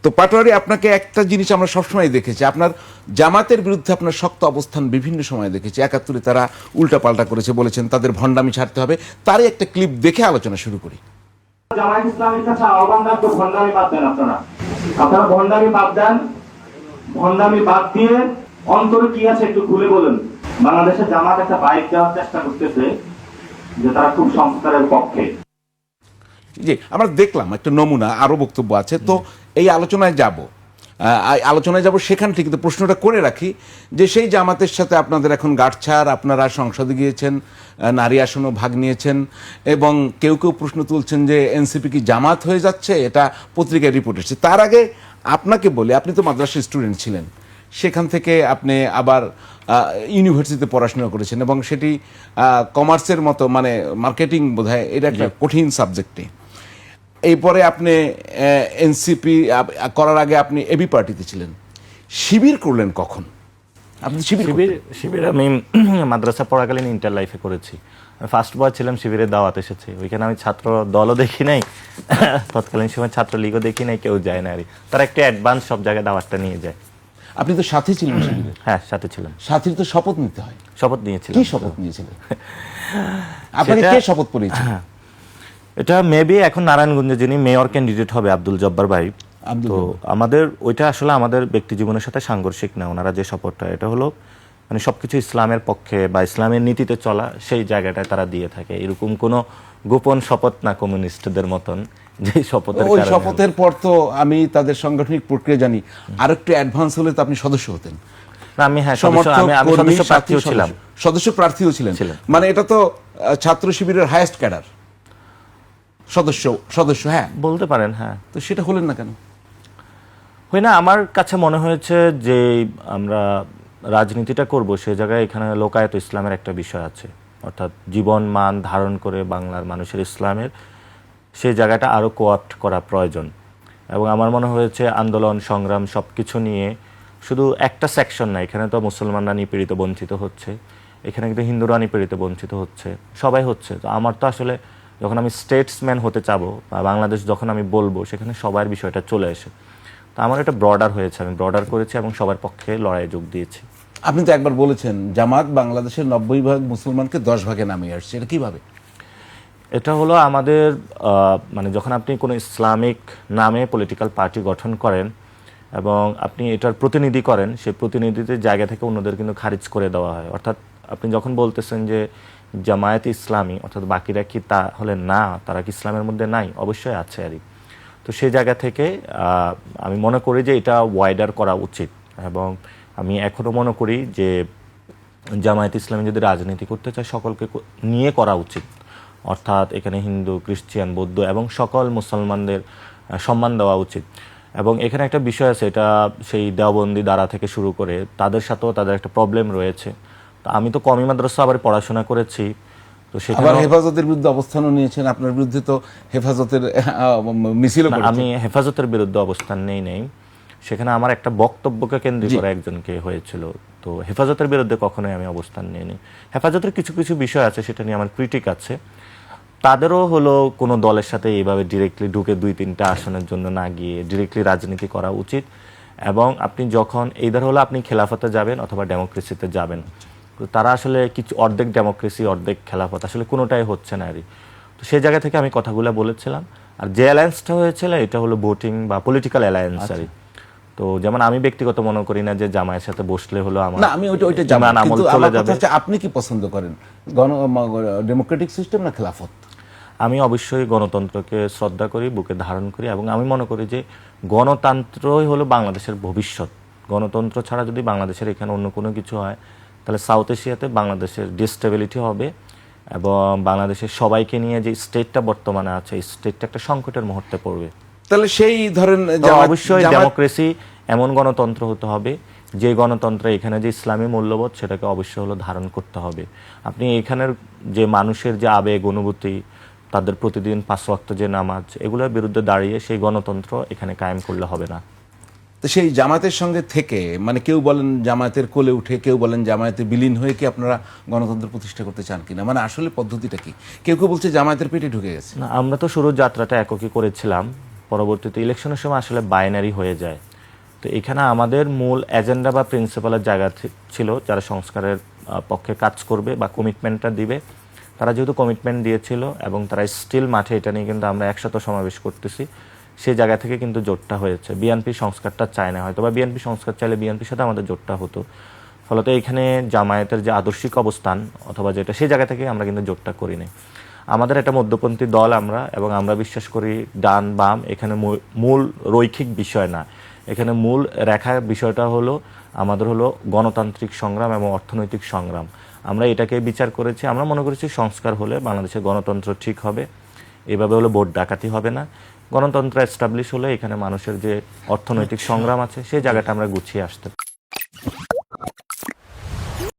তো পাটোয়ারি, আপনাকে একটা জিনিস আমরা সবসময় দেখেছি, আপনার জামাতের বিরুদ্ধে আপনার শক্ত অবস্থান বিভিন্ন সময় দেখেছি। ৭১-এ তারা উল্টাপাল্টা করেছে, বলেছেন তাদের ভণ্ডামি ছাড়তে হবে। তারই একটা ক্লিপ দেখে আলোচনা শুরু করি। জামায়াত ইসলামের কাছে আহ্বান রাখবো, ভণ্ডামি বাদ দেন। আপনারা ভণ্ডামি বাদ দেন। ভণ্ডামি বাদ দিয়ে অন্তরে কি আছে একটু খুলে বলুন। বাংলাদেশে জামাত একটা বাইক দেওয়ার চেষ্টা করতেছে যে তারা খুব সংস্কারের পক্ষে। জি, আমরা দেখলাম একটা নমুনা, আরো বক্তব্য আছে, তো এই আলোচনায় যাব সেখান থেকে তো প্রশ্নটা করে রাখি যে সেই জামাতের সাথে আপনাদের এখন গাঁটছাড়, আপনারা সংসদে গিয়েছেন, নারী আসনও ভাগ নিয়েছেন, এবং কেউ কেউ প্রশ্ন তুলছেন যে এনসিপি কি জামাত হয়ে যাচ্ছে, এটা পত্রিকায় রিপোর্ট এসেছে। তার আগে আপনাকে বলি, আপনি তো মাদ্রাসা স্টুডেন্ট ছিলেন, সেখান থেকে আপনি আবার ইউনিভার্সিটিতে পড়াশোনা করেছেন, এবং সেটি কমার্সের মতো, মানে মার্কেটিং বোধহয়, এটা একটা কঠিন সাবজেক্টে। এরপরে আপনি এনসিপি করার আগে আপনি এবি পার্টিতে ছিলেন। শিবির করলেন কখন? আপনি শিবির আমি মাদ্রাসা পড়াকালীন ইন্টার লাইফে করেছি। ফার্স্ট বয় ছিলাম, শিবিরের দাওয়াত এসেছে, ওইখানে আমি ছাত্র দলও দেখি নাই, তৎকালীন সময় ছাত্র লীগও দেখি নাই, কেউ যায় না। তারা একটা অ্যাডভান্স সব জায়গায় দাওয়াতটা নিয়ে যায়। আপনি তো সাথে ছিলেন শিবিরে? হ্যাঁ, সাথে ছিলাম। সাথীর তো শপথ নিতে হয়। শপথ নিয়েছিলাম। কি শপথ নিয়েছিলেন? আপনাকে কে শপথ পড়িয়েছে? এটা মেবি এখন নারায়ণগঞ্জে যিনি মেয়র ক্যান্ডিডেট হবে, আব্দুল জব্বার ভাই। তো আমাদের ওইটা আসলে আমাদের ব্যক্তি জীবনের সাথে সাংঘর্ষিক না। ওনারা যে শপথটা, এটা হলো মানে সবকিছু ইসলামের পক্ষে বা ইসলামের নীতিতে চলা, সেই জায়গাটায় তারা দিয়ে থাকে। এরকম কোনো গোপন শপথ না কমিউনিস্টদের মতন, যে শপথের ওই শপথের পর তো আমি তাদের সাংগঠনিক প্রক্রিয়া জানি, আর একটু অ্যাডভান্স হলে তো আপনি সদস্য হতেন। আমি সদস্য প্রার্থীও ছিলাম। সদস্য প্রার্থীও ছিলেন, মানে এটা তো ছাত্র শিবিরের হাইয়েস্ট ক্যাডার সদস্য। হ্যাঁ, বলতে পারেন। হ্যাঁ, তো সেটা হলেন না কেন? হই না, আমার কাছে মনে হয়েছে যে আমরা রাজনীতিটা করব, সে জায়গায় এখানে লোকায়ত ইসলামের একটা বিষয় আছে, অর্থাৎ জীবন মান ধারণ করে বাংলার মানুষের ইসলামের সেই জায়গাটা আরও কোঅপ্ট করা প্রয়োজন। এবং আমার মনে হয়েছে আন্দোলন সংগ্রাম সব কিছু নিয়ে শুধু একটা সেকশন না, এখানে তো মুসলমানরা নিপীড়িত বঞ্চিত হচ্ছে, এখানে কিন্তু হিন্দুরা নিপীড়িত বঞ্চিত হচ্ছে, সবাই হচ্ছে। তো আমার তো আসলে যখন আমি স্টেটসম্যান হতে চাবো বা বাংলাদেশ যখন আমি বলবো, সেখানে সবার বিষয়টা চলে আসে। তো আমার এটা ব্রডার হয়েছে, আমি ব্রডার করেছি এবং সবার পক্ষে লড়াইয়ে যোগ দিয়েছি। আপনি তো একবার বলেছেন জামাত বাংলাদেশের 90% মুসলমানকে 10 ভাগে নামিয়ে আসছে, এটা কিভাবে? এটা হলো আমাদের মানে যখন আপনি কোনো ইসলামিক নামে পলিটিক্যাল পার্টি গঠন করেন এবং আপনি এটার প্রতিনিধি করেন, সেই প্রতিনিধিত্বের জায়গা থেকে অন্যদের কিন্তু খারিজ করে দেওয়া হয়। অর্থাৎ আপনি যখন বলতেছেন যে জামায়াত ইসলামী, অর্থাৎ বাকিরা কি তাহলে না, তারা কি ইসলামের মধ্যে নাই? অবশ্যই আছে আরই। তো সেই জায়গা থেকে আমি মনে করি যে এটা ওয়াইডার করা উচিত, এবং আমি এখনও মনে করি যে জামায়াত ইসলামী যদি রাজনীতি করতে চায় সকলকে নিয়ে করা উচিত। অর্থাৎ এখানে হিন্দু, খ্রিস্টান, বৌদ্ধ এবং সকল মুসলমানদের সম্মান দেওয়া উচিত। এবং এখানে একটা বিষয় আছে, এটা সেই দেওবন্দি দ্বারা থেকে শুরু করে তাদের সাথেও তাদের একটা প্রবলেম রয়েছে। তো আমি তো কমি মাদ্রাসা আবার পড়াশোনা করেছি, তো আবার হেফাজতের বিরুদ্ধে অবস্থানও নিয়েছেন। আপনার বিরুদ্ধে তো হেফাজতের মিছিল, আমি হেফাজতের বিরুদ্ধে অবস্থান নেই, সেখানে আমার একটা বক্তব্যকে কেন্দ্র করে একজনকে হয়েছিল। তো হেফাজতের বিরুদ্ধে কখনোই আমি অবস্থান নিইনি। হেফাজতের কিছু কিছু বিষয় আছে, সেটা নিয়ে আমার ক্রিটিক আছে। তাদেরও হলো কোনো দলের সাথে এইভাবে ডিরেক্টলি ঢুকে 2-3টা আসনের জন্য না গিয়ে ডিরেক্টলি রাজনীতি করা উচিত। এবং আপনি যখন এইদার হলো আপনি খেলাফতে যাবেন অথবা ডেমোক্রেসিতে যাবেন, তো তারা আসলে কিছু অর্ধেক ডেমোক্রেসি অর্ধেক খেলাফত, আসলে কোনোটাই হচ্ছে না আরই। তো সেই জায়গা থেকে আমি কথাগুলো বলেছিলাম। আর যে অ্যালায়েন্সটা হয়েছিল এটা হলো ভোটিং বা পলিটিক্যাল অ্যালায়েন্স আরই। তো যেমন আমি ব্যক্তিগত মনে করি না যে জামায়ের সাথে বসলে হলো আমার না, আমি ওইটা জামান, কিন্তু আমার কথা হচ্ছে আপনি কি পছন্দ করেন, ডেমোক্রেটিক সিস্টেম না খেলাফত? আমি অবশ্যই গণতন্ত্রকে শ্রদ্ধা করি, বুকে ধারণ করি, এবং আমি মনে করি যে গণতন্ত্রই হলো বাংলাদেশের ভবিষ্যৎ। গণতন্ত্র ছাড়া যদি বাংলাদেশের এখানে অন্য কোনো কিছু হয়, তাহলে সাউথ এশিয়াতে বাংলাদেশের ডিস্টেবিলিটি হবে, এবং বাংলাদেশের সবাইকে নিয়ে যে স্টেটটা বর্তমানে আছে, এই স্টেটটা একটা সংকটের মুহূর্তে পড়বে। তাহলে সেই ধরেন অবশ্যই ডেমোক্রেসি এমন গণতন্ত্র হতে হবে যে গণতন্ত্রে এখানে যে ইসলামী মূল্যবোধ সেটাকে অবশ্যই হলো ধারণ করতে হবে। আপনি এখানের যে মানুষের যে আবেগ অনুভূতি, তাদের প্রতিদিন 5 ওয়াক্ত যে নামাজ, এগুলোর বিরুদ্ধে দাঁড়িয়ে সেই গণতন্ত্র এখানে কায়েম করলে হবে না। তো সেই জামাতের সঙ্গে থেকে, মানে কেউ বলেন জামায়াতের কোলে উঠে, কেউ বলেন জামায়াতে বিলীন হয়ে কি আপনারা গণতন্ত্র প্রতিষ্ঠা করতে চান কিনা, মানে আসলে পদ্ধতিটা কি? কেউ কেউ বলছে জামায়াতের পেটে ঢুকে গেছে। না, আমরা তো শুরুর যাত্রাটা এককই করেছিলাম, পরবর্তীতে ইলেকশনের সময় আসলে বাইনারি হয়ে যায়। তো এখানে আমাদের মূল এজেন্ডা বা প্রিন্সিপালের জায়গা ছিল যারা সংস্কারের পক্ষে কাজ করবে বা কমিটমেন্টটা দিবে, তারা যেহেতু কমিটমেন্ট দিয়েছিল এবং তারা স্টিল মাঠে এটা নিয়ে কিন্তু আমরা একসাথে সমাবেশ করতেছি, সেই জায়গা থেকে কিন্তু জোটটা হয়েছে। বিএনপি সংস্কারটা চায় না, হয়তো বা বিএনপি সংস্কার চাইলে বিএনপির সাথে আমাদের জোটটা হতো। ফলত এখানে জামায়াতের যে আদর্শিক অবস্থান অথবা যেটা, সেই জায়গা থেকে আমরা কিন্তু জোটটা করি নাই। আমাদের একটা মধ্যপন্থী দল আমরা, এবং আমরা বিশ্বাস করি ডান বাম এখানে মূল রৈখিক বিষয় না। এখানে মূল রেখার বিষয়টা হলো আমাদের হলো গণতান্ত্রিক সংগ্রাম এবং অর্থনৈতিক সংগ্রাম। আমরা এটাকে বিচার করেছি। আমরা মনে করেছি সংস্কার হলে বাংলাদেশের গণতন্ত্র ঠিক হবে, এভাবে হলে ভোট ডাকাতি হবে না। গণতন্ত্র এস্টাবলিশ হলে এখানে মানুষের যে অর্থনৈতিক সংগ্রাম আছে সেই জায়গাটা আমরা গুছিয়ে আসতে